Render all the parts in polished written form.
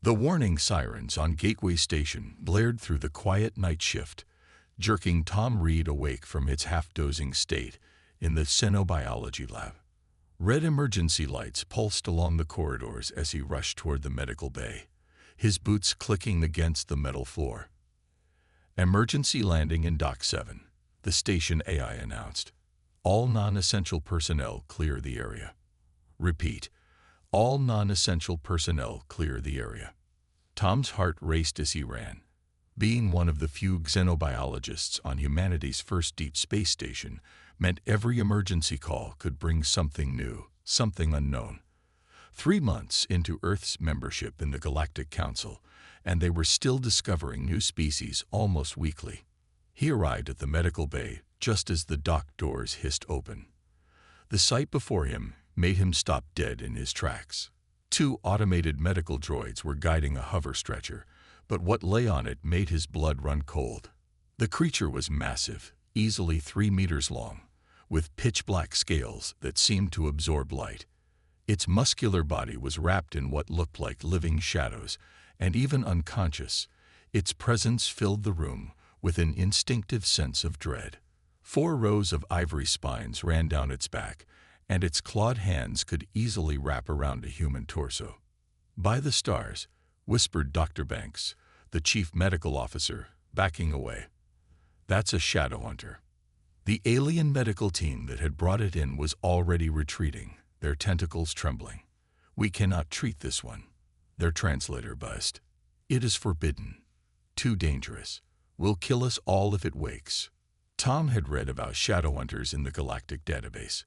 The warning sirens on Gateway Station blared through the quiet night shift, jerking Tom Reed awake from its half-dozing state in the xenobiology lab. Red emergency lights pulsed along the corridors as he rushed toward the medical bay, his boots clicking against the metal floor. "Emergency landing in Dock 7, the station AI announced. "All non-essential personnel clear the area." "Repeat, all non-essential personnel clear the area." Tom's heart raced as he ran. Being one of the few xenobiologists on humanity's first deep space station meant every emergency call could bring something new, something unknown. 3 months into Earth's membership in the Galactic Council, and they were still discovering new species almost weekly. He arrived at the medical bay just as the dock doors hissed open. The sight before him made him stop dead in his tracks. 2 automated medical droids were guiding a hover stretcher, but what lay on it made his blood run cold. The creature was massive, easily 3 meters long, with pitch-black scales that seemed to absorb light. Its muscular body was wrapped in what looked like living shadows, and even unconscious, its presence filled the room with an instinctive sense of dread. 4 rows of ivory spines ran down its back, and its clawed hands could easily wrap around a human torso. "By the stars," whispered Dr. Banks, the chief medical officer, backing away. "That's a shadow hunter." The alien medical team that had brought it in was already retreating, their tentacles trembling. "We cannot treat this one," their translator buzzed. "It is forbidden. Too dangerous. Will kill us all if it wakes." Tom had read about shadow hunters in the galactic database.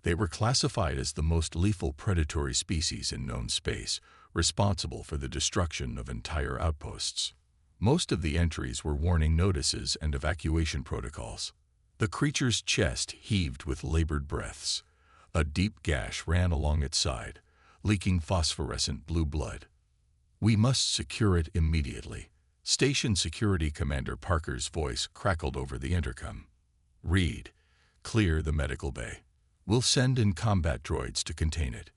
They were classified as the most lethal predatory species in known space, responsible for the destruction of entire outposts. Most of the entries were warning notices and evacuation protocols. The creature's chest heaved with labored breaths. A deep gash ran along its side, leaking phosphorescent blue blood. "We must secure it immediately." Station Security Commander Parker's voice crackled over the intercom. "Reed, clear the medical bay. We'll send in combat droids to contain it."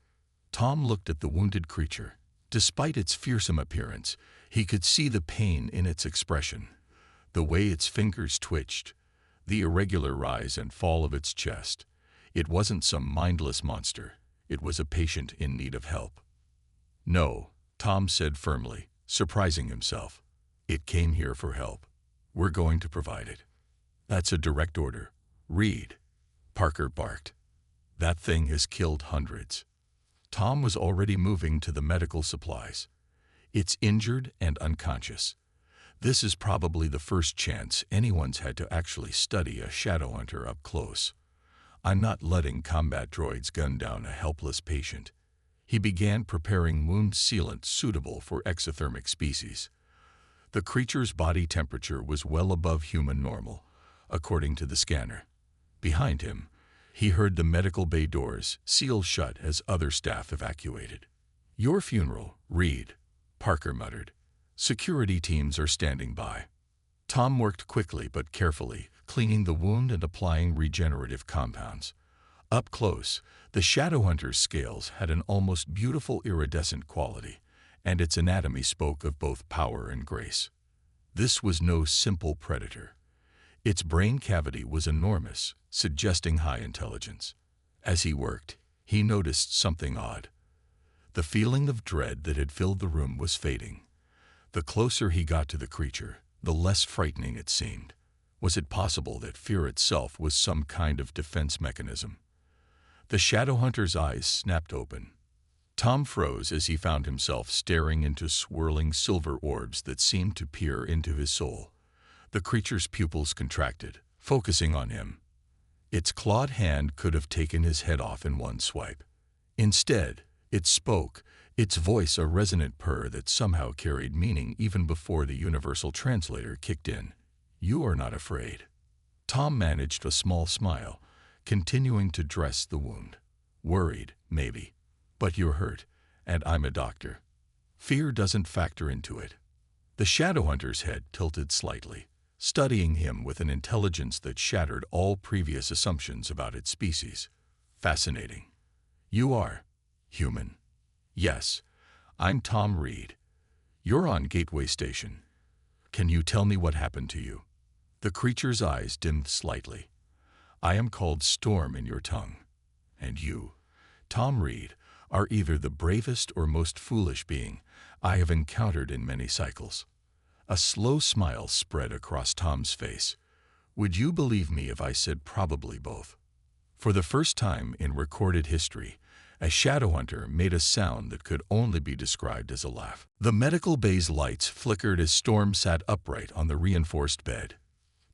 Tom looked at the wounded creature. Despite its fearsome appearance, he could see the pain in its expression, the way its fingers twitched, the irregular rise and fall of its chest. It wasn't some mindless monster. It was a patient in need of help. "No," Tom said firmly, surprising himself. "It came here for help. We're going to provide it." "That's a direct order. Reed," Parker barked. "That thing has killed hundreds." Tom was already moving to the medical supplies. "It's injured and unconscious. This is probably the first chance anyone's had to actually study a shadow hunter up close. I'm not letting combat droids gun down a helpless patient." He began preparing wound sealant suitable for exothermic species. The creature's body temperature was well above human normal, according to the scanner. Behind him, he heard the medical bay doors seal shut as other staff evacuated. "Your funeral, Reed," Parker muttered. "Security teams are standing by." Tom worked quickly but carefully, cleaning the wound and applying regenerative compounds. Up close, the shadow hunter's scales had an almost beautiful iridescent quality, and its anatomy spoke of both power and grace. This was no simple predator. Its brain cavity was enormous, suggesting high intelligence. As he worked, he noticed something odd. The feeling of dread that had filled the room was fading. The closer he got to the creature, the less frightening it seemed. Was it possible that fear itself was some kind of defense mechanism? The shadow hunter's eyes snapped open. Tom froze as he found himself staring into swirling silver orbs that seemed to peer into his soul. The creature's pupils contracted, focusing on him. Its clawed hand could have taken his head off in one swipe. Instead, it spoke, its voice a resonant purr that somehow carried meaning even before the universal translator kicked in. "You are not afraid." Tom managed a small smile, continuing to dress the wound. "Worried, maybe. But you're hurt, and I'm a doctor. Fear doesn't factor into it." The shadow hunter's head tilted slightly, studying him with an intelligence that shattered all previous assumptions about its species. "Fascinating. You are human." "Yes, I'm Tom Reed. You're on Gateway Station. Can you tell me what happened to you? The creature's eyes dimmed slightly. I am called Storm in your tongue. And you, Tom Reed, are either the bravest or most foolish being I have encountered in many cycles. A slow smile spread across Tom's face. Would you believe me if I said probably both? For the first time in recorded history, a Shadowhunter made a sound that could only be described as a laugh. The medical bay's lights flickered as Storm sat upright on the reinforced bed.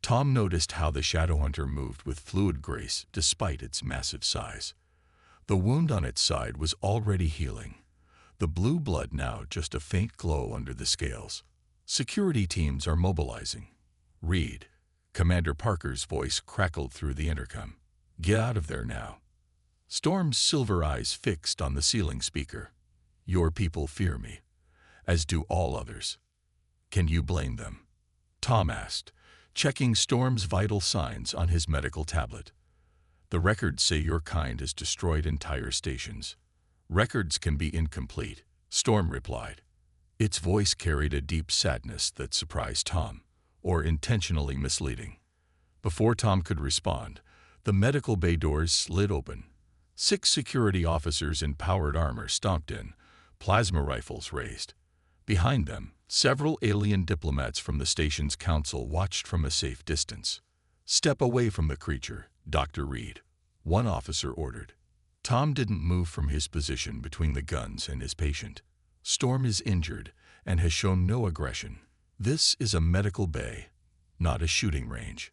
Tom noticed how the Shadowhunter moved with fluid grace despite its massive size. The wound on its side was already healing, the blue blood now just a faint glow under the scales. Security teams are mobilizing. Reed, Commander Parker's voice crackled through the intercom. Get out of there now. Storm's silver eyes fixed on the ceiling speaker. Your people fear me, as do all others. Can you blame them? Tom asked, checking Storm's vital signs on his medical tablet. The records say your kind has destroyed entire stations. Records can be incomplete, Storm replied. Its voice carried a deep sadness that surprised Tom, or intentionally misleading. Before Tom could respond, the medical bay doors slid open. 6 security officers in powered armor stomped in, plasma rifles raised. Behind them, several alien diplomats from the station's council watched from a safe distance. Step away from the creature, Dr. Reed, one officer ordered. Tom didn't move from his position between the guns and his patient. Storm is injured and has shown no aggression. This is a medical bay, not a shooting range.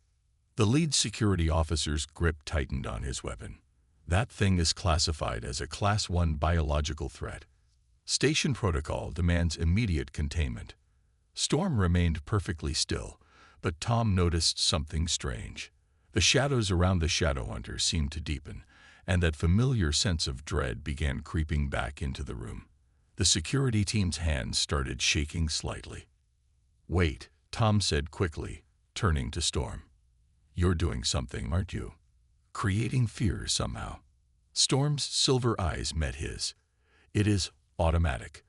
The lead security officer's grip tightened on his weapon. That thing is classified as a Class 1 biological threat. Station protocol demands immediate containment. Storm remained perfectly still, but Tom noticed something strange. The shadows around the Shadowhunter seemed to deepen, and that familiar sense of dread began creeping back into the room. The security team's hands started shaking slightly. Wait, Tom said quickly, turning to Storm. You're doing something, aren't you? Creating fear somehow. Storm's silver eyes met his. It is automatic,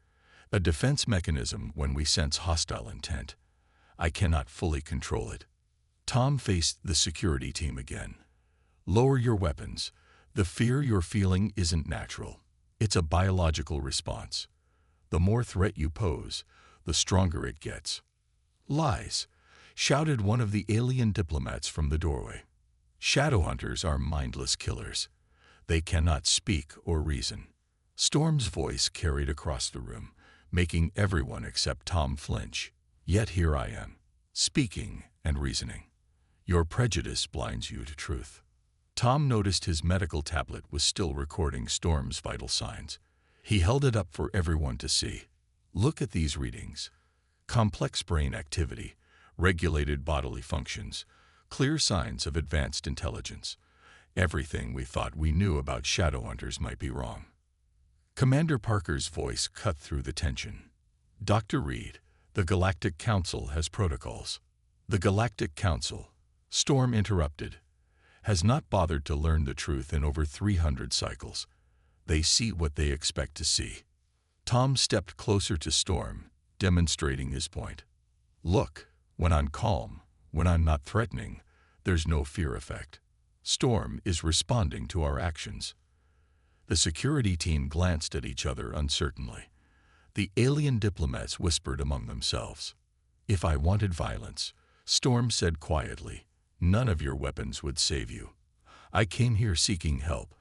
a defense mechanism when we sense hostile intent. I cannot fully control it. Tom faced the security team again. Lower your weapons. The fear you're feeling isn't natural. It's a biological response. The more threat you pose, the stronger it gets. Lies, shouted one of the alien diplomats from the doorway. Shadowhunters are mindless killers. They cannot speak or reason. Storm's voice carried across the room, making everyone except Tom flinch. Yet here I am, speaking and reasoning. Your prejudice blinds you to truth. Tom noticed his medical tablet was still recording Storm's vital signs. He held it up for everyone to see. Look at these readings. Complex brain activity, regulated bodily functions, clear signs of advanced intelligence. Everything we thought we knew about Shadowhunters might be wrong. Commander Parker's voice cut through the tension. Dr. Reed, the Galactic Council has protocols. The Galactic Council, Storm interrupted, has not bothered to learn the truth in over 300 cycles. They see what they expect to see. Tom stepped closer to Storm, demonstrating his point. Look, when I'm calm, when I'm not threatening, there's no fear effect. Storm is responding to our actions. The security team glanced at each other uncertainly. The alien diplomats whispered among themselves. If I wanted violence, Storm said quietly, none of your weapons would save you. I came here seeking help,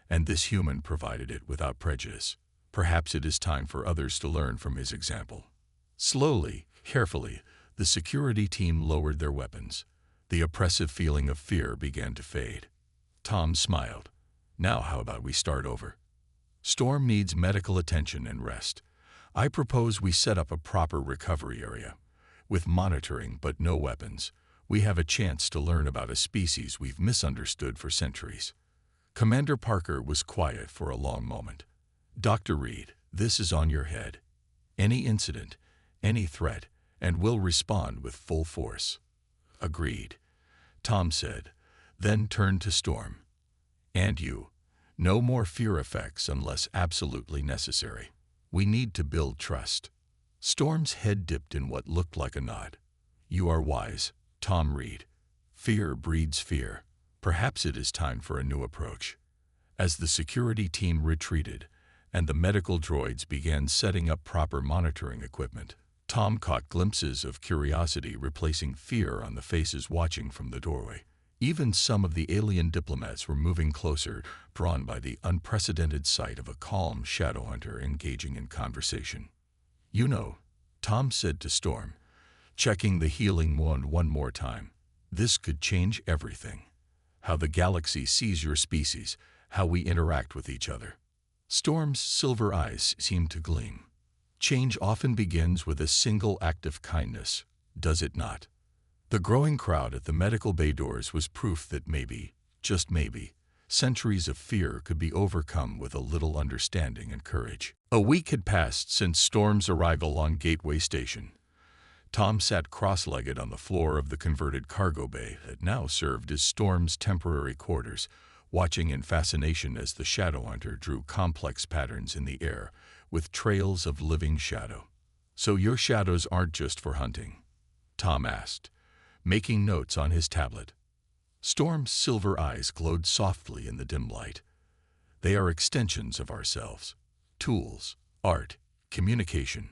and this human provided it without prejudice. Perhaps it is time for others to learn from his example. Slowly, carefully, the security team lowered their weapons. The oppressive feeling of fear began to fade. Tom smiled. Now how about we start over? Storm needs medical attention and rest. I propose we set up a proper recovery area. With monitoring but no weapons, we have a chance to learn about a species we've misunderstood for centuries. Commander Parker was quiet for a long moment. Dr. Reed, this is on your head. Any incident, any threat, and we'll respond with full force. Agreed, Tom said, then turned to Storm. And you, no more fear effects unless absolutely necessary. We need to build trust. Storm's head dipped in what looked like a nod. "You are wise, Tom Reed. Fear breeds fear. Perhaps it is time for a new approach." As the security team retreated and the medical droids began setting up proper monitoring equipment, Tom caught glimpses of curiosity replacing fear on the faces watching from the doorway. Even some of the alien diplomats were moving closer, drawn by the unprecedented sight of a calm Shadowhunter engaging in conversation. "You know," Tom said to Storm, checking the healing wound one more time, "this could change everything. How the galaxy sees your species, how we interact with each other." Storm's silver eyes seemed to gleam. "Change often begins with a single act of kindness, does it not?" The growing crowd at the medical bay doors was proof that maybe, just maybe, centuries of fear could be overcome with a little understanding and courage. A week had passed since Storm's arrival on Gateway Station. Tom sat cross-legged on the floor of the converted cargo bay that now served as Storm's temporary quarters, watching in fascination as the Shadowhunter drew complex patterns in the air with trails of living shadow. "So your shadows aren't just for hunting?" Tom asked, making notes on his tablet. Storm's silver eyes glowed softly in the dim light. "They are extensions of ourselves. Tools, art, communication."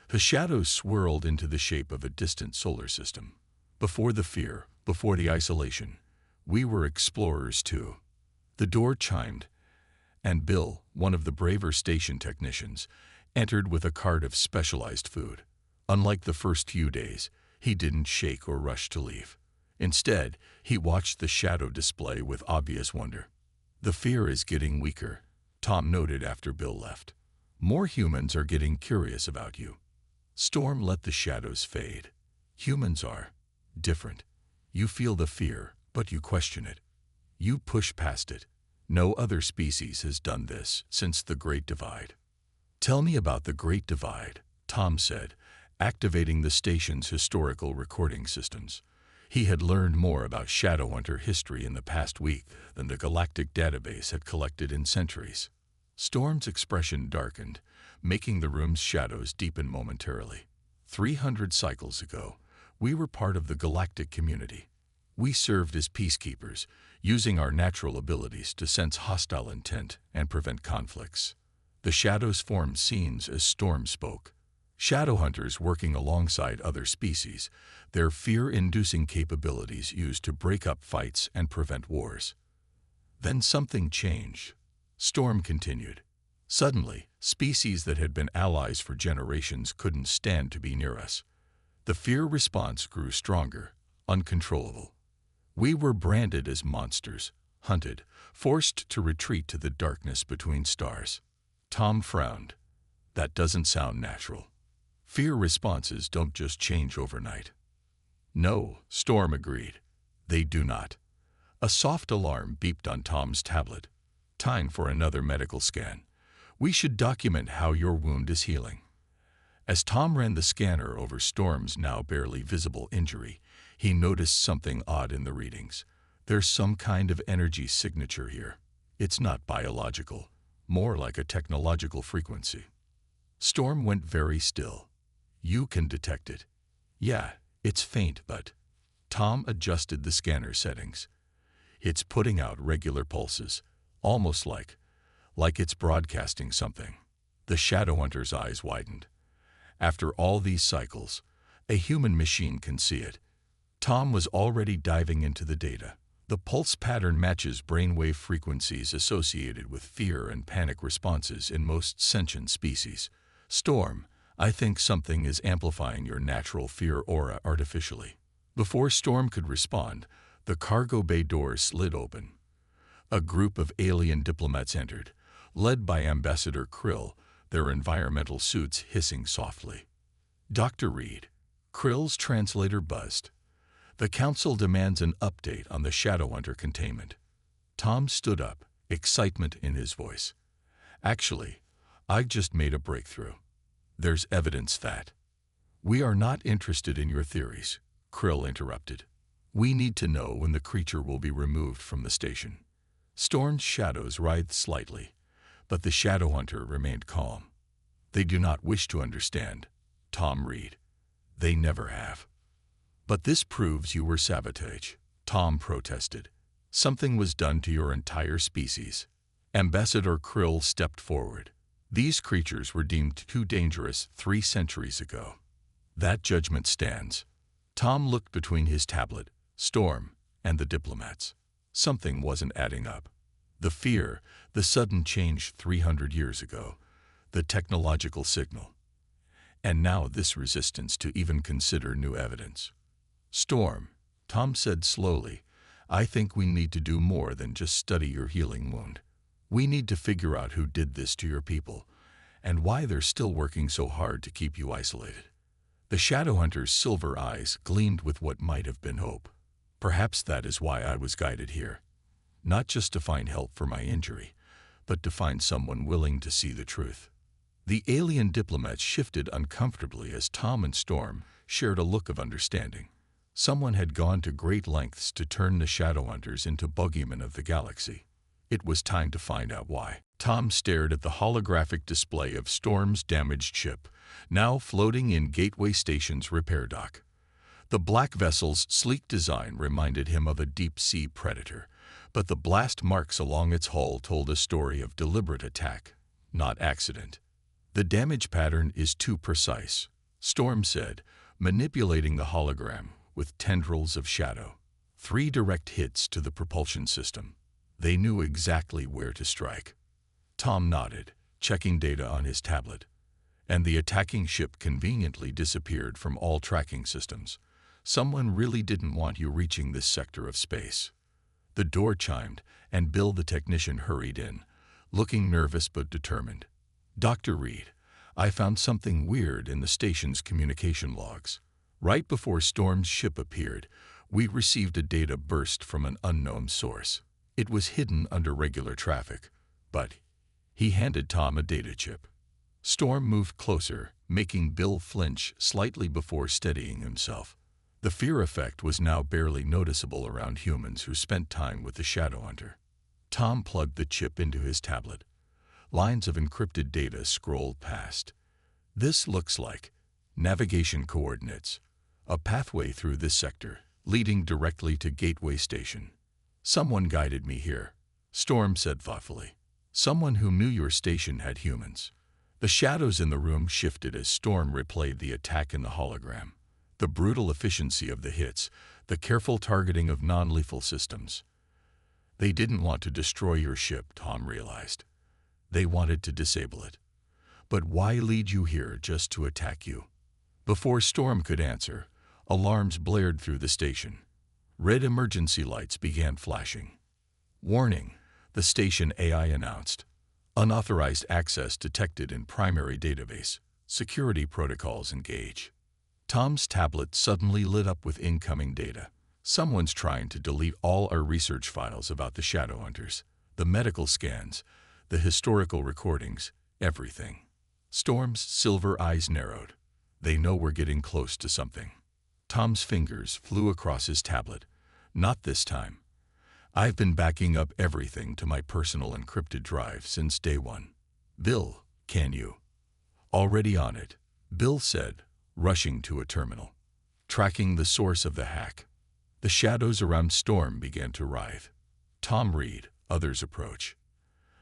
The shadows swirled into the shape of a distant solar system. Before the fear, before the isolation, we were explorers too. The door chimed, and Bill, one of the braver station technicians, entered with a cart of specialized food. Unlike the first few days, he didn't shake or rush to leave. Instead, he watched the shadow display with obvious wonder. "The fear is getting weaker," Tom noted after Bill left. "More humans are getting curious about you." Storm let the shadows fade. "Humans are different. You feel the fear, but you question it. You push past it. No other species has done this since the Great Divide." "Tell me about the Great Divide," Tom said, activating the station's historical recording systems. He had learned more about Shadowhunter history in the past week than the galactic database had collected in centuries. Storm's expression darkened, making the room's shadows deepen momentarily. 300 cycles ago, we were part of the galactic community. We served as peacekeepers, using our natural abilities to sense hostile intent and prevent conflicts. The shadows formed scenes as Storm spoke. Shadowhunters working alongside other species, their fear-inducing capabilities used to break up fights and prevent wars. Then something changed. Storm continued. "Suddenly, species that had been allies for generations couldn't stand to be near us. The fear response grew stronger, uncontrollable. We were branded as monsters, hunted, forced to retreat to the darkness between stars." Tom frowned. "That doesn't sound natural. Fear responses don't just change overnight." "No," Storm agreed. "They do not." A soft alarm beeped on Tom's tablet. "Time for another medical scan. We should document how your wound is healing." As Tom ran the scanner over Storm's now barely visible injury, he noticed something odd in the readings. "There's some kind of energy signature here. It's not biological, more like a technological frequency." Storm went very still. "You can detect it?" "Yeah, it's faint, but..." Tom adjusted the scanner settings. "It's putting out regular pulses, almost like it's broadcasting something." The Shadowhunter's eyes widened. "After all these cycles, a human machine can see it." Tom was already diving into the data. "The pulse pattern matches brainwave frequencies associated with fear and panic responses in most sentient species. Storm, I think something is amplifying your natural fear aura artificially." Before Storm could respond, the cargo bay doors slid open. A group of alien diplomats entered, led by Ambassador Krill, their environmental suits hissing softly. "Dr. Reed," Krill's translator buzzed. "The Council demands an update on the Shadowhunter containment." Tom stood up, excitement in his voice. "Actually, I just made a breakthrough. There's evidence that..." "We are not interested in your theories," Krill interrupted. "We need to know when the creature will be removed from the station." Storm's shadows writhed slightly, but the Shadowhunter remained calm. "They do not wish to understand. Tom Reed. "They never have." "But this proves you were sabotage," Tom protested. "Something was done to your entire species." Ambassador Krill stepped forward. "These creatures were deemed too dangerous 3 centuries ago. That judgment stands." Tom looked between his tablet, Storm, and the diplomats. Something wasn't adding up. The fear, the sudden change 300 years ago, the technological signal. And now this resistance to even consider new evidence. "Storm," Tom said slowly, "I think we need to do more than just study your healing wound. We need to figure out who did this to your people, and why they're still working so hard to keep you isolated." The Shadowhunter's silver eyes gleamed with what might have been hope. "Perhaps that is why I was guided here. Not just to find help for my injury, but to find someone willing to see the truth." The alien diplomats shifted uncomfortably as Tom and Storm shared a look of understanding. Someone had gone to great lengths to turn the Shadowhunters into bogeymen of the galaxy. It was time to find out why. Tom stared at the holographic display of Storm's damaged ship, now floating in Gateway Station's repair dock. The black vessel's sleek design reminded him of a deep-sea predator, but the blast marks along its hull told a story of deliberate attack, not accident. "The damage pattern is too precise," Storm said, manipulating the hologram with tendrils of shadow. 3 direct hits to the propulsion system. They knew exactly where to strike. Tom nodded, checking data on his tablet. And the attacking ship conveniently disappeared from all tracking systems. Someone really didn't want you reaching this sector of space. The door chimed, and Bill the technician hurried in, looking nervous but determined. "Dr. Reed, I found something weird in the station's communication logs. Right before Storm's ship appeared, we received a data burst from an unknown source. It was hidden under regular traffic, but..." He handed Tom a data chip. Storm moved closer, making Bill flinch slightly before steadying himself. The fear effect was now barely noticeable around humans who spent time with the Shadowhunter. Tom plugged the chip into his tablet. Lines of encrypted data scrolled past. "This looks like navigation coordinates. A pathway through this sector, leading directly to Gateway Station. Someone guided me here," Storm said thoughtfully. "Someone who knew your station had humans." The shadows in the room shifted as Storm replayed the attack in the hologram. The brutal efficiency of the hits, the careful targeting of non-lethal systems. "They didn't want to destroy your ship," Tom realized. "They wanted to disable it. But why lead you here just to attack you?" Before Storm could answer, alarms blared through the station. Red emergency lights began flashing. "Warning," the station AI announced. "Unauthorized access detected in primary database. Security protocols engage." Tom's tablet suddenly lit up with incoming data. "Someone's trying to delete all our research files about the Shadowhunters, the medical scans, the historical recordings, everything." Storm's silver eyes narrowed. "They know we're getting close to something." Tom's fingers flew across his tablet. "Not this time. I've been backing up everything to my personal encrypted drive since day 1. Bill, can you?" "Already on it," Bill said, rushing to a terminal. Tracking the source of the hack. The shadows around Storm began to writhe. Tom Reed, others approach.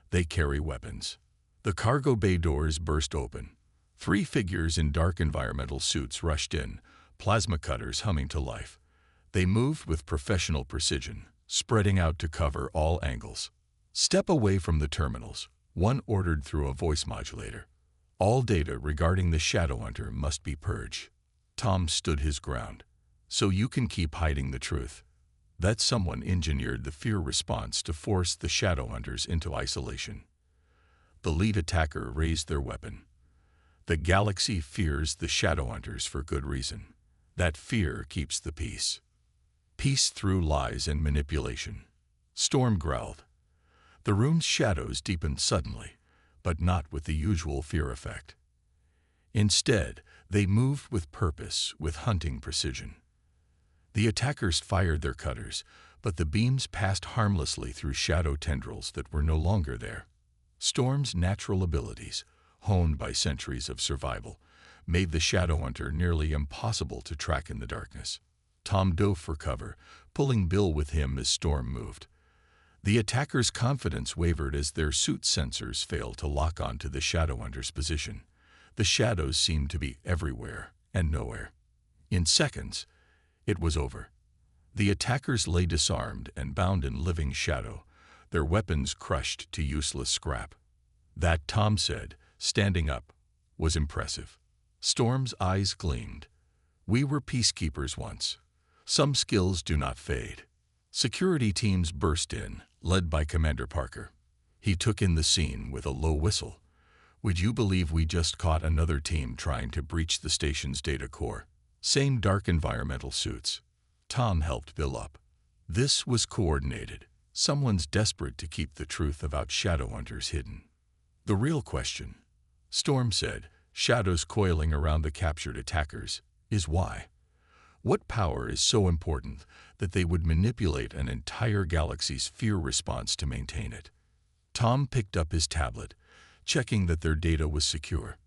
They carry weapons. The cargo bay doors burst open. 3 figures in dark environmental suits rushed in, plasma cutters humming to life. They moved with professional precision, spreading out to cover all angles. "Step away from the terminals," one ordered through a voice modulator. "All data regarding the Shadowhunter must be purged." Tom stood his ground. "So you can keep hiding the truth." That someone engineered the fear response to force the Shadowhunters into isolation. The lead attacker raised their weapon. "The galaxy fears the Shadowhunters for good reason. That fear keeps the peace." "Peace through lies and manipulation," Storm growled. The room's shadows deepened suddenly, but not with the usual fear effect. Instead, they moved with purpose, with hunting precision. The attackers fired their cutters, but the beams passed harmlessly through shadow tendrils that were no longer there. Storm's natural abilities, honed by centuries of survival, made the Shadowhunter nearly impossible to track in the darkness. Tom dove for cover, pulling Bill with him as Storm moved. The attackers' confidence wavered as their suit sensors failed to lock onto the Shadowhunter's position. The shadows seemed to be everywhere and nowhere. In seconds, it was over. The attackers lay disarmed and bound in living shadow, their weapons crushed to useless scrap. That, Tom said, standing up, was impressive. Storm's eyes gleamed. We were peacekeepers once. Some skills do not fade. Security teams burst in, led by Commander Parker. He took in the scene with a low whistle. Would you believe we just caught another team trying to breach the station's data core? Same dark environmental suits. Tom helped Bill up. This was coordinated. Someone's desperate to keep the truth about Shadowhunters hidden. The real question, Storm said, shadows coiling around the captured attackers, is why. What power is so important that they would manipulate an entire galaxy's fear response to maintain it? Tom picked up his tablet, checking that their data was secure.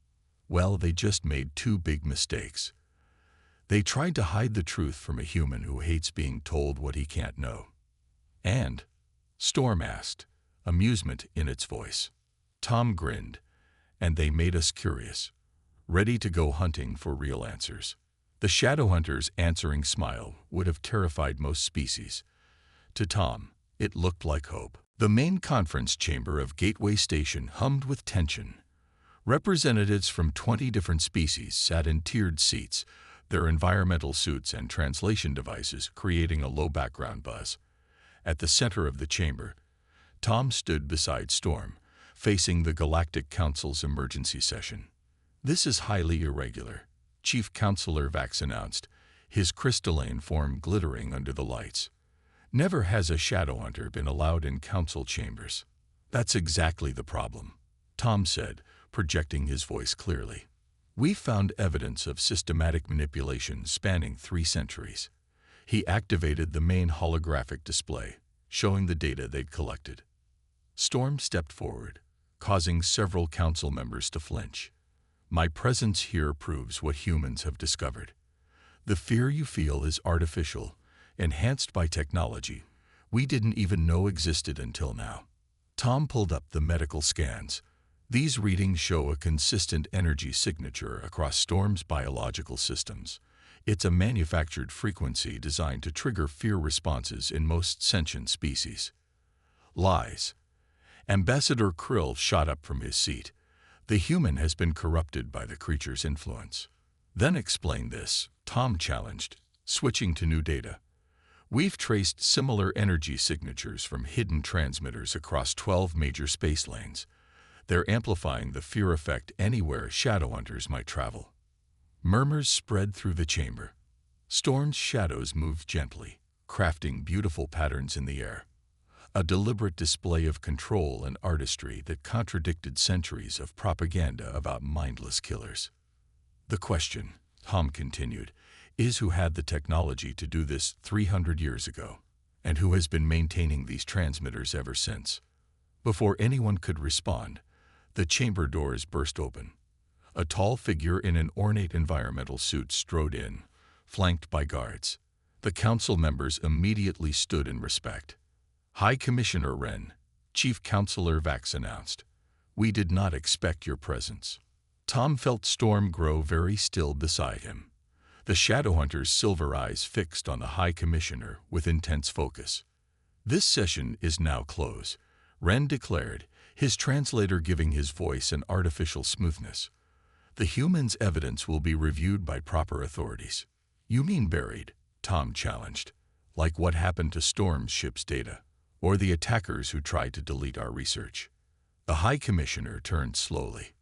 Well, they just made two big mistakes. They tried to hide the truth from a human who hates being told what he can't know. And, Storm asked, amusement in its voice. Tom grinned, and they made us curious, ready to go hunting for real answers. The Shadowhunter's answering smile would have terrified most species. To Tom, it looked like hope. The main conference chamber of Gateway Station hummed with tension. Representatives from 20 different species sat in tiered seats, their environmental suits and translation devices creating a low background buzz. At the center of the chamber, Tom stood beside Storm, facing the Galactic Council's emergency session. This is highly irregular, Chief Counselor Vax announced, his crystalline form glittering under the lights. Never has a Shadowhunter been allowed in council chambers. That's exactly the problem, Tom said, projecting his voice clearly. We found evidence of systematic manipulation spanning 3 centuries. He activated the main holographic display, showing the data they'd collected. Storm stepped forward, causing several council members to flinch. My presence here proves what humans have discovered. The fear you feel is artificial, enhanced by technology we didn't even know existed until now. Tom pulled up the medical scans. These readings show a consistent energy signature across Storm's biological systems. It's a manufactured frequency designed to trigger fear responses in most sentient species. Lies. Ambassador Krill shot up from his seat. The human has been corrupted by the creature's influence. Then explain this, Tom challenged, switching to new data. We've traced similar energy signatures from hidden transmitters across 12 major space lanes. They're amplifying the fear effect anywhere Shadowhunters might travel. Murmurs spread through the chamber. Storm's shadows moved gently, crafting beautiful patterns in the air. A deliberate display of control and artistry that contradicted centuries of propaganda about mindless killers. The question, Tom continued, is who had the technology to do this 300 years ago, and who has been maintaining these transmitters ever since. Before anyone could respond, the chamber doors burst open. A tall figure in an ornate environmental suit strode in, flanked by guards. The council members immediately stood in respect. High Commissioner Wren, Chief Counselor Vax announced, we did not expect your presence. Tom felt Storm grow very still beside him. The Shadowhunter's silver eyes fixed on the High Commissioner with intense focus. This session is now closed, Wren declared, his translator giving his voice an artificial smoothness. The human's evidence will be reviewed by proper authorities. You mean buried? Tom challenged. Like what happened to Storm's ship's data, or the attackers who tried to delete our research. The High Commissioner turned slowly.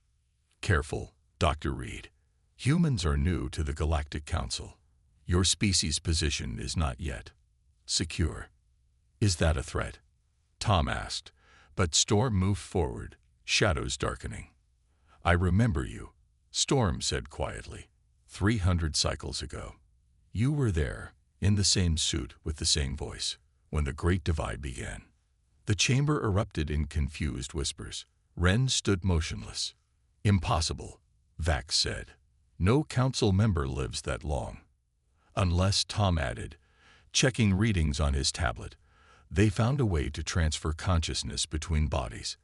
Careful, Dr. Reed. Humans are new to the Galactic Council. Your species' position is not yet secure. Is that a threat? Tom asked, but Storm moved forward, shadows darkening. I remember you, Storm said quietly, 300 cycles ago. You were there, in the same suit with the same voice, when the Great Divide began. The chamber erupted in confused whispers. Wren stood motionless. Impossible, Vax said. No council member lives that long. Unless, Tom added, checking readings on his tablet, they found a way to transfer consciousness between bodies,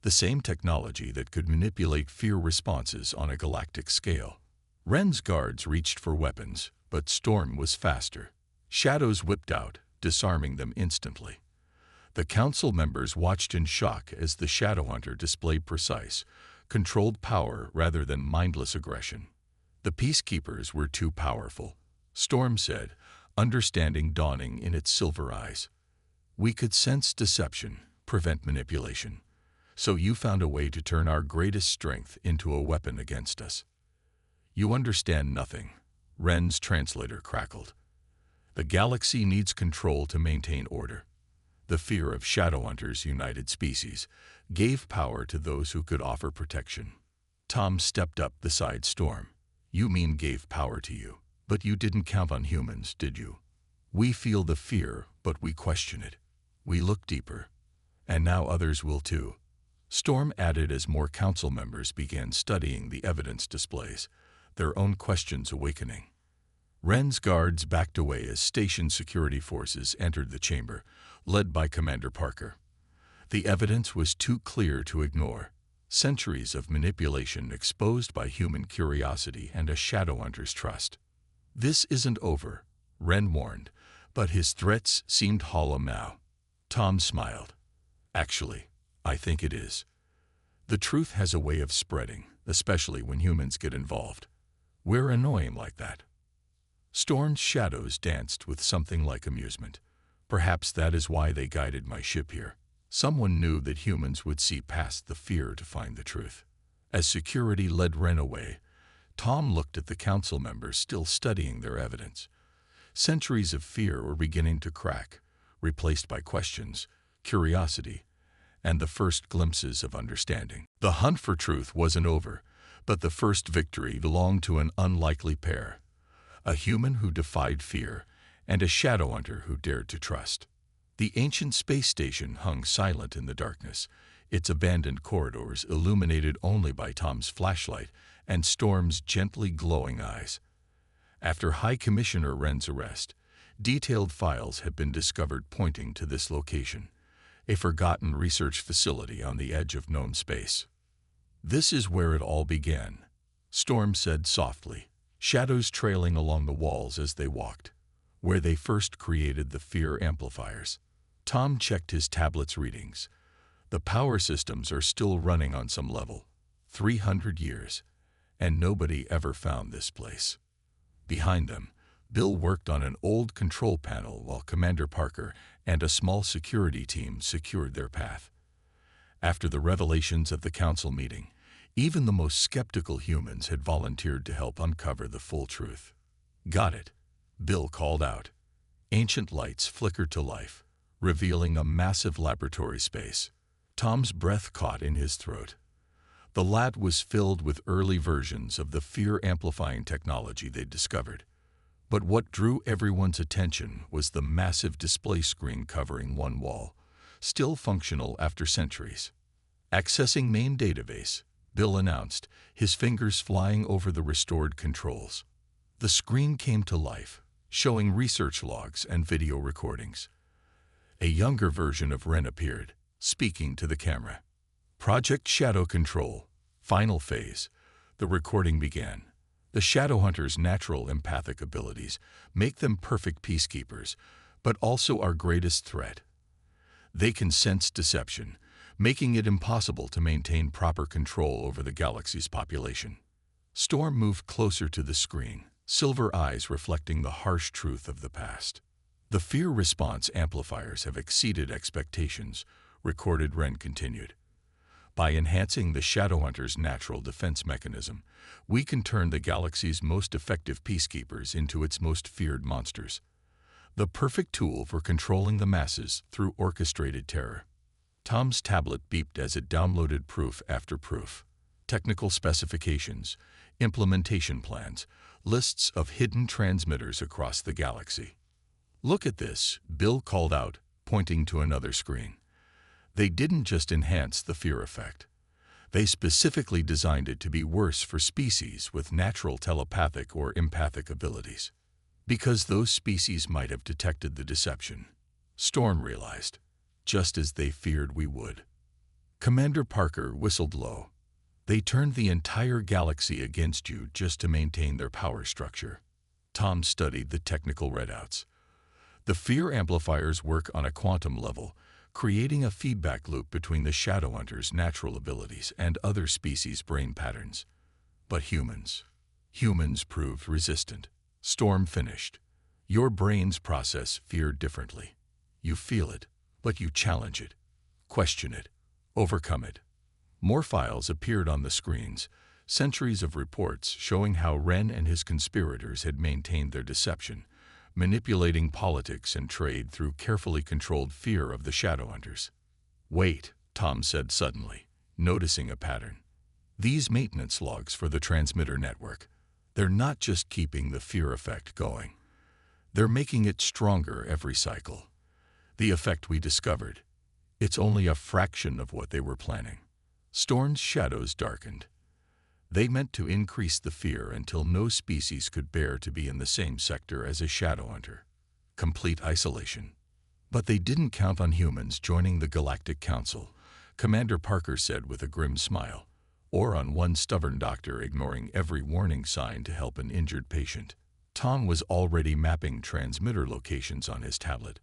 the same technology that could manipulate fear responses on a galactic scale. Wren's guards reached for weapons, but Storm was faster. Shadows whipped out, disarming them instantly. The council members watched in shock as the Shadowhunter displayed precise, controlled power rather than mindless aggression. The peacekeepers were too powerful, Storm said, understanding dawning in its silver eyes. We could sense deception, prevent manipulation. So you found a way to turn our greatest strength into a weapon against us. You understand nothing, Wren's translator crackled. The galaxy needs control to maintain order. The fear of Shadowhunters' united species gave power to those who could offer protection. Tom stepped up beside Storm. You mean gave power to you, but you didn't count on humans, did you? We feel the fear, but we question it. We look deeper. And now others will too. Storm added as more council members began studying the evidence displays, their own questions awakening. Wren's guards backed away as station security forces entered the chamber, led by Commander Parker. The evidence was too clear to ignore. Centuries of manipulation exposed by human curiosity and a Shadowhunter's trust. This isn't over, Wren warned, but his threats seemed hollow now. Tom smiled. Actually, I think it is. The truth has a way of spreading, especially when humans get involved. We're annoying like that. Storm's shadows danced with something like amusement. Perhaps that is why they guided my ship here. Someone knew that humans would see past the fear to find the truth. As security led Wren away, Tom looked at the council members still studying their evidence. Centuries of fear were beginning to crack, replaced by questions, curiosity, and the first glimpses of understanding. The hunt for truth wasn't over, but the first victory belonged to an unlikely pair. A human who defied fear, and a Shadowhunter who dared to trust. The ancient space station hung silent in the darkness, its abandoned corridors illuminated only by Tom's flashlight and Storm's gently glowing eyes. After High Commissioner Wren's arrest, detailed files had been discovered pointing to this location, a forgotten research facility on the edge of known space. This is where it all began, Storm said softly, shadows trailing along the walls as they walked, where they first created the fear amplifiers. Tom checked his tablet's readings. The power systems are still running on some level, 300 years, and nobody ever found this place. Behind them, Bill worked on an old control panel while Commander Parker and a small security team secured their path. After the revelations of the council meeting, even the most skeptical humans had volunteered to help uncover the full truth. Got it, Bill called out. Ancient lights flickered to life, revealing a massive laboratory space. Tom's breath caught in his throat. The lab was filled with early versions of the fear-amplifying technology they'd discovered. But what drew everyone's attention was the massive display screen covering one wall, still functional after centuries. Accessing main database, Bill announced, his fingers flying over the restored controls. The screen came to life, showing research logs and video recordings. A younger version of Wren appeared, speaking to the camera. Project Shadow Control, final phase. The recording began. The Shadowhunters' natural empathic abilities make them perfect peacekeepers, but also our greatest threat. They can sense deception, making it impossible to maintain proper control over the galaxy's population. Storm moved closer to the screen, silver eyes reflecting the harsh truth of the past. The fear response amplifiers have exceeded expectations, recorded Wren continued. By enhancing the Shadowhunter's natural defense mechanism, we can turn the galaxy's most effective peacekeepers into its most feared monsters. The perfect tool for controlling the masses through orchestrated terror. Tom's tablet beeped as it downloaded proof after proof. Technical specifications, implementation plans, lists of hidden transmitters across the galaxy. Look at this, Bill called out, pointing to another screen. They didn't just enhance the fear effect. They specifically designed it to be worse for species with natural telepathic or empathic abilities, because those species might have detected the deception. Storm realized, just as they feared we would. Commander Parker whistled low. They turned the entire galaxy against you just to maintain their power structure. Tom studied the technical readouts. The fear amplifiers work on a quantum level, creating a feedback loop between the Shadowhunters' natural abilities and other species' brain patterns. But humans proved resistant. Storm finished. Your brains process fear differently. You feel it, but you challenge it, question it, overcome it. More files appeared on the screens, centuries of reports showing how Wren and his conspirators had maintained their deception, manipulating politics and trade through carefully controlled fear of the Shadowhunters. Wait, Tom said suddenly, noticing a pattern. These maintenance logs for the transmitter network, they're not just keeping the fear effect going. They're making it stronger every cycle. The effect we discovered, it's only a fraction of what they were planning. Storm's shadows darkened. They meant to increase the fear until no species could bear to be in the same sector as a Shadowhunter. Complete isolation. But they didn't count on humans joining the Galactic Council, Commander Parker said with a grim smile, or on one stubborn doctor ignoring every warning sign to help an injured patient. Tom was already mapping transmitter locations on his tablet.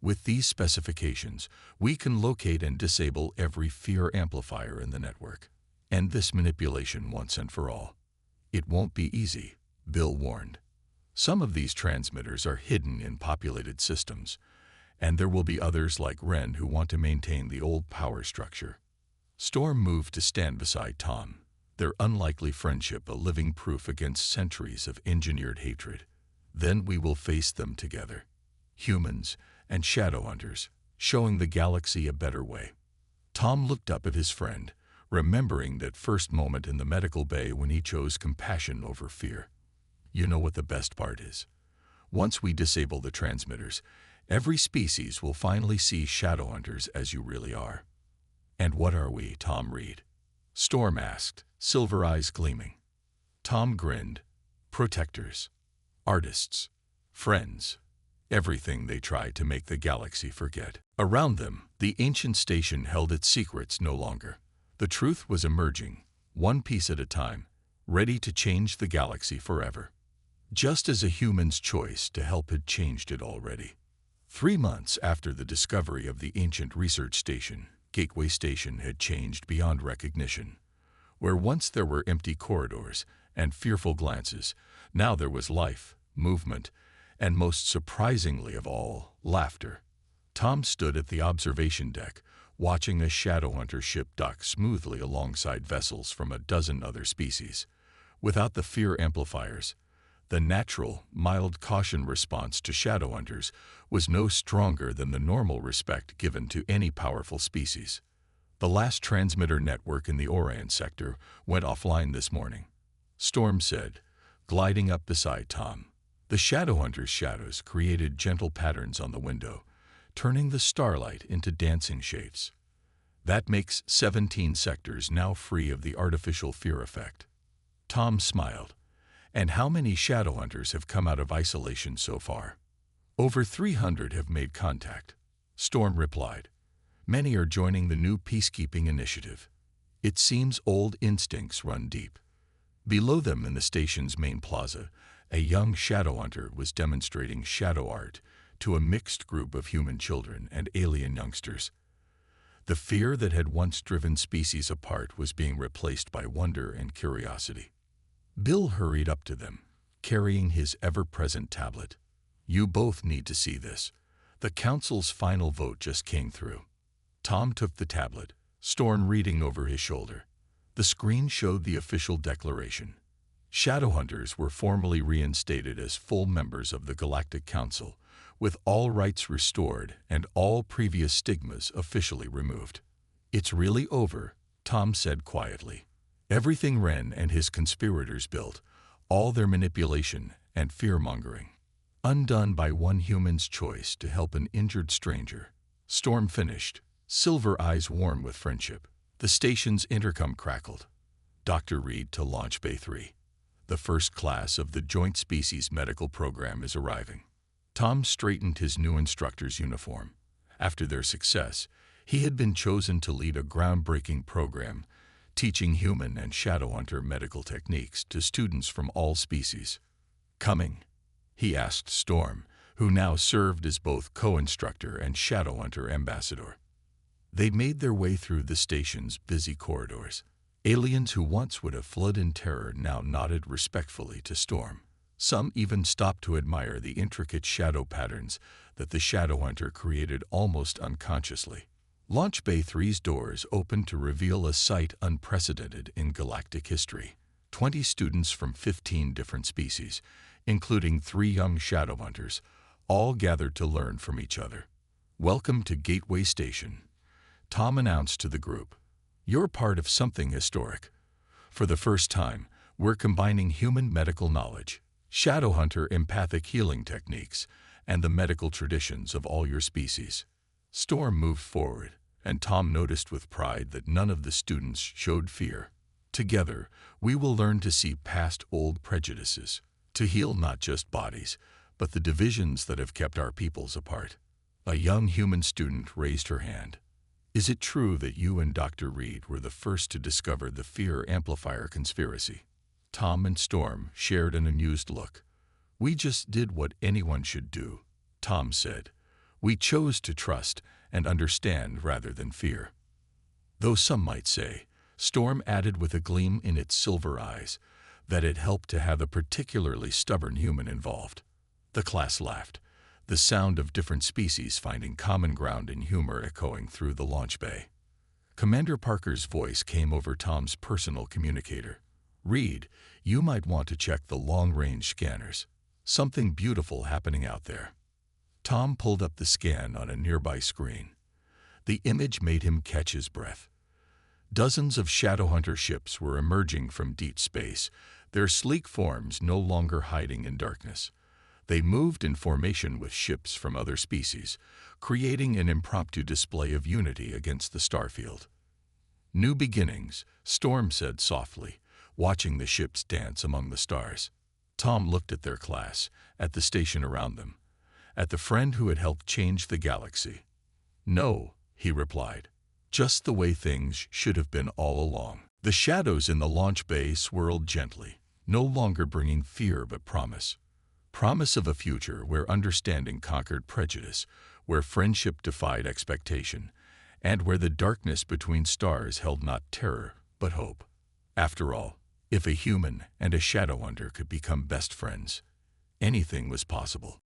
With these specifications, we can locate and disable every fear amplifier in the network. End this manipulation once and for all. It won't be easy, Bill warned. Some of these transmitters are hidden in populated systems, and there will be others like Wren who want to maintain the old power structure. Storm moved to stand beside Tom, their unlikely friendship a living proof against centuries of engineered hatred. Then we will face them together, humans and Shadowhunters, showing the galaxy a better way. Tom looked up at his friend, remembering that first moment in the medical bay when he chose compassion over fear. You know what the best part is? Once we disable the transmitters, every species will finally see Shadowhunters as you really are. And what are we, Tom Reed? Storm asked, silver eyes gleaming. Tom grinned. Protectors. Artists. Friends. Everything they tried to make the galaxy forget. Around them, the ancient station held its secrets no longer. The truth was emerging, one piece at a time, ready to change the galaxy forever. Just as a human's choice to help had changed it already. 3 months after the discovery of the ancient research station, Gateway Station had changed beyond recognition. Where once there were empty corridors and fearful glances, now there was life, movement, and most surprisingly of all, laughter. Tom stood at the observation deck, watching a Shadowhunter ship dock smoothly alongside vessels from a dozen other species. Without the fear amplifiers, the natural, mild caution response to Shadowhunters was no stronger than the normal respect given to any powerful species. The last transmitter network in the Orion sector went offline this morning, Storm said, gliding up beside Tom. The Shadowhunters' shadows created gentle patterns on the window, turning the starlight into dancing shapes. That makes 17 sectors now free of the artificial fear effect. Tom smiled. And how many Shadowhunters have come out of isolation so far? Over 300 have made contact, Storm replied. Many are joining the new peacekeeping initiative. It seems old instincts run deep. Below them in the station's main plaza, a young Shadowhunter was demonstrating shadow art to a mixed group of human children and alien youngsters. The fear that had once driven species apart was being replaced by wonder and curiosity. Bill hurried up to them, carrying his ever-present tablet. You both need to see this. The council's final vote just came through. Tom took the tablet, Storm reading over his shoulder. The screen showed the official declaration. Shadowhunters were formally reinstated as full members of the Galactic Council, with all rights restored and all previous stigmas officially removed. It's really over, Tom said quietly. Everything Wren and his conspirators built, all their manipulation and fear-mongering, undone by one human's choice to help an injured stranger. Storm finished, silver eyes warm with friendship. The station's intercom crackled. Dr. Reed to Launch Bay 3. The first class of the Joint Species Medical Program is arriving. Tom straightened his new instructor's uniform. After their success, he had been chosen to lead a groundbreaking program teaching human and shadowhunter medical techniques to students from all species. "Coming?" he asked Storm, who now served as both co-instructor and shadowhunter ambassador. They made their way through the station's busy corridors. Aliens who once would have fled in terror now nodded respectfully to Storm. Some even stopped to admire the intricate shadow patterns that the shadowhunter created almost unconsciously. Launch Bay 3's doors opened to reveal a sight unprecedented in galactic history. 20 students from 15 different species, including 3 young shadowhunters, all gathered to learn from each other. "Welcome to Gateway Station," Tom announced to the group. "You're part of something historic. For the first time, we're combining human medical knowledge, shadowhunter empathic healing techniques, and the medical traditions of all your species." Storm moved forward, and Tom noticed with pride that none of the students showed fear. "Together, we will learn to see past old prejudices, to heal not just bodies, but the divisions that have kept our peoples apart." A young human student raised her hand. "Is it true that you and Dr. Reed were the first to discover the fear amplifier conspiracy?" Tom and Storm shared an amused look. "We just did what anyone should do," Tom said. "We chose to trust and understand rather than fear." "Though some might say," Storm added with a gleam in its silver eyes, "that it helped to have a particularly stubborn human involved." The class laughed, the sound of different species finding common ground in humor echoing through the launch bay. Commander Parker's voice came over Tom's personal communicator. "Reed, you might want to check the long-range scanners. Something beautiful happening out there." Tom pulled up the scan on a nearby screen. The image made him catch his breath. Dozens of shadowhunter ships were emerging from deep space, their sleek forms no longer hiding in darkness. They moved in formation with ships from other species, creating an impromptu display of unity against the starfield. "New beginnings," Storm said softly, watching the ships dance among the stars. Tom looked at their class, at the station around them, at the friend who had helped change the galaxy. "No," he replied, "just the way things should have been all along." The shadows in the launch bay swirled gently, no longer bringing fear but promise. Promise of a future where understanding conquered prejudice, where friendship defied expectation, and where the darkness between stars held not terror but hope. After all, if a human and a shadowhunter could become best friends, anything was possible.